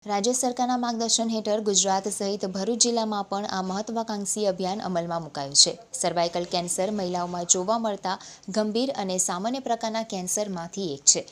રાજ્ય સરકારના માર્ગદર્શન હેઠળ ગુજરાત સહિત ભરૂચ જિલ્લામાં પણ આ મહત્વાકાંક્ષી અભિયાન અમલમાં મુકાયું છે। સર્વાઇકલ કેન્સર મહિલાઓમાં જોવા મળતા ગંભીર અને સામાન્ય પ્રકારના કેન્સરમાંથી એક છે,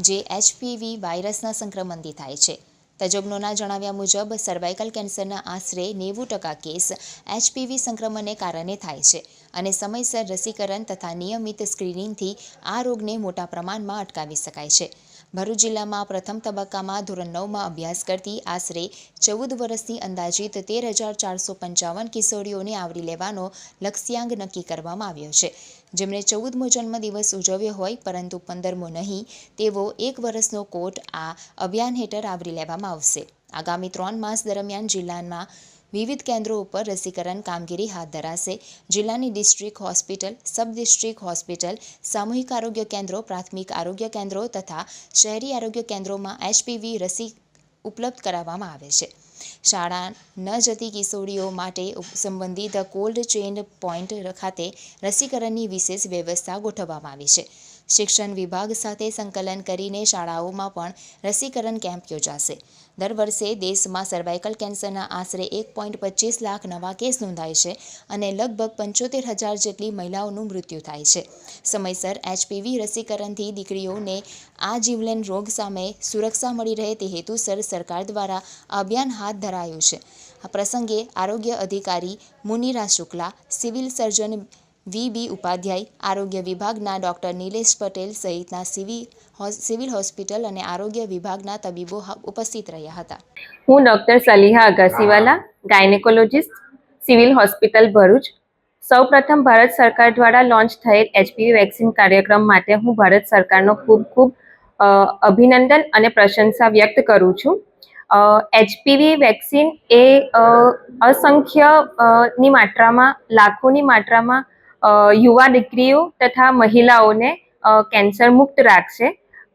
જે HPV વાયરસના સંક્રમણથી થાય છે। તજજ્ઞોના જણાવ્યા મુજબ સર્વાઇકલ કેન્સરના આશરે 90% કેસ HPV સંક્રમણને કારણે થાય છે અને સમયસર રસીકરણ તથા નિયમિત સ્ક્રીનિંગથી આ રોગને મોટા પ્રમાણમાં અટકાવી શકાય છે। ભરૂચ જિલ્લામાં પ્રથમ તબક્કામાં ધોરણ 9માં અભ્યાસ કરતી આશરે 14 વર્ષની અંદાજિત 13,455 કિશોરીઓને આવરી લેવાનો લક્ષ્યાંક નક્કી કરવામાં આવ્યો છે, જેમણે 14મો જન્મદિવસ ઉજવ્યો હોય પરંતુ 15મો નહીં તેવો 1 વર્ષનો કોટ આ અભિયાન હેઠળ આવરી લેવામાં આવશે। આગામી 3 માસ દરમિયાન જિલ્લામાં વિવિધ કેન્દ્રો ઉપર રસીકરણ કામગીરી હાથ ધરાશે। જિલ્લાની district hospital, sub district hospital, સામૂહિક આરોગ્ય કેન્દ્રો, પ્રાથમિક આરોગ્ય કેન્દ્રો તથા શહેરી આરોગ્ય કેન્દ્રોમાં HPV રસી ઉપલબ્ધ કરાવવામાં આવે છે। શાળા ન જતી કિશોરીઓ માટે સંબંધિત કોલ્ડ ચેઇન પોઇન્ટ ખાતે રસીકરણની વિશેષ વ્યવસ્થા ગોઠવવામાં આવી છે। શિક્ષણ વિભાગ સાથે સંકલન કરીને શાળાઓમાં પણ રસીકરણ કેમ્પ યોજાશે। દર વર્ષે દેશમાં સર્વાઇકલ કેન્સરના આશરે 1.25 લાખ નવા કેસ નોંધાય છે અને લગભગ 75,000 જેટલી મહિલાઓનું મૃત્યુ થાય છે। સમયસર HPV રસીકરણથી દીકરીઓને આ જીવલેણ રોગ સામે સુરક્ષા મળી રહે તે હેતુસર સરકાર દ્વારા અભિયાન હાથ ધરાયું છે। આ પ્રસંગે આરોગ્ય અધિકારી Munira Shukla, civil surgeon VB Upadhyay, આરોગ્ય વિભાગના ડોક્ટર નિલેશ પટેલ સહિતના સિવિલ હોસ્પિટલ અને આરોગ્ય વિભાગના તબીબો ઉપસ્થિત રહ્યા હતા। હું doctor Saliha Agasiwala, gynaecologist, civil hospital Bharuch. સૌપ્રથમ ભારત સરકાર દ્વારા લોન્ચ થયેલ HPV વેક્સિન કાર્યક્રમ માટે હું ભારત સરકારનો ખૂબ અભિનંદન અને પ્રશંસા વ્યક્ત કરું છું। HPV વેક્સિન એ અસંખ્ય ની માત્રામાં, લાખોની માત્રામાં યુવા દીકરીઓ તથા મહિલાઓને કેન્સર મુક્ત રાખશે।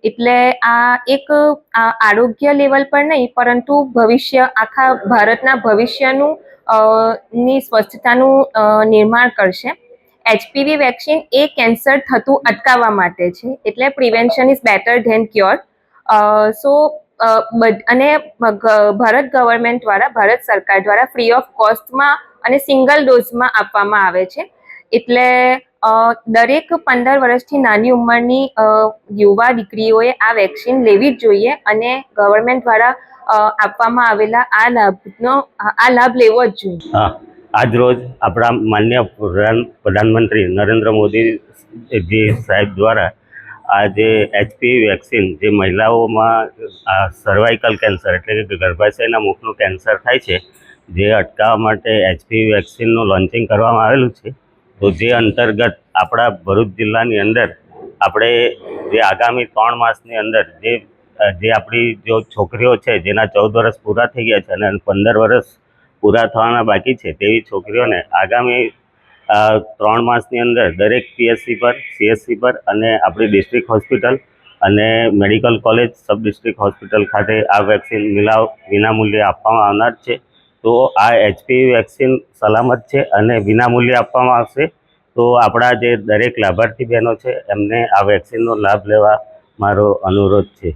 એટલે આ એક આરોગ્ય લેવલ પર નહીં પરંતુ ભવિષ્ય, આખા ભારતના ભવિષ્યનું ની સ્વસ્થતાનું નિર્માણ કરશે। HPV વેક્સિન એ કેન્સર થતું અટકાવવા માટે છે, એટલે prevention is better than cure. અને ભારત ગવર્મેન્ટ દ્વારા, ભારત સરકાર દ્વારા ફ્રી ઓફ કોસ્ટમાં અને સિંગલ ડોઝમાં આપવામાં આવે છે। એટલે દરેક 15 વર્ષથી નાની ઉંમરની યુવા દીકરીઓએ આ વેક્સિન લેવી જ જોઈએ અને ગવર્મેન્ટ દ્વારા આપવામાં આવેલા આ લાભ લેવો જ જોઈએ। આજ રોજ આપણા માનનીય પ્રધાનમંત્રી નરેન્દ્ર મોદી સાહેબ દ્વારા આ જે HPV વેક્સિન, જે મહિલાઓમાં સર્વાઇકલ કેન્સર એટલે કે ગર્ભાશયના મુખનું કેન્સર થાય છે, જે અટકાવવા માટે HPV વેક્સિનનું લોન્ચિંગ કરવામાં આવેલું છે। તો જે અંતર્ગત આપણા ભરૂચ જિલ્લાની અંદર આપણે જે આગામી 3 માસની અંદર જે આપણી જો છોકરીઓ છે જેના 14 વર્ષ પૂરા થઈ ગયા છે અને 15 વર્ષ પૂરા થવાના બાકી છે, તેવી છોકરીઓને આગામી 3 માસની અંદર દરેક PSC પર, CSC પર અને આપણી ડિસ્ટ્રિક્ટ હોસ્પિટલ અને medical college, sub district hospital ખાતે આ વેક્સિન વિનામૂલ્યે આપવામાં આવનાર છે। તો આ HPV વેક્સિન સલામત છે અને વિનામૂલ્યે આપવામાં આવશે। તો આપણા જે દરેક લાભાર્થી બહેનો છે એમને આ વેક્સિનનો લાભ લેવા મારો અનુરોધ છે।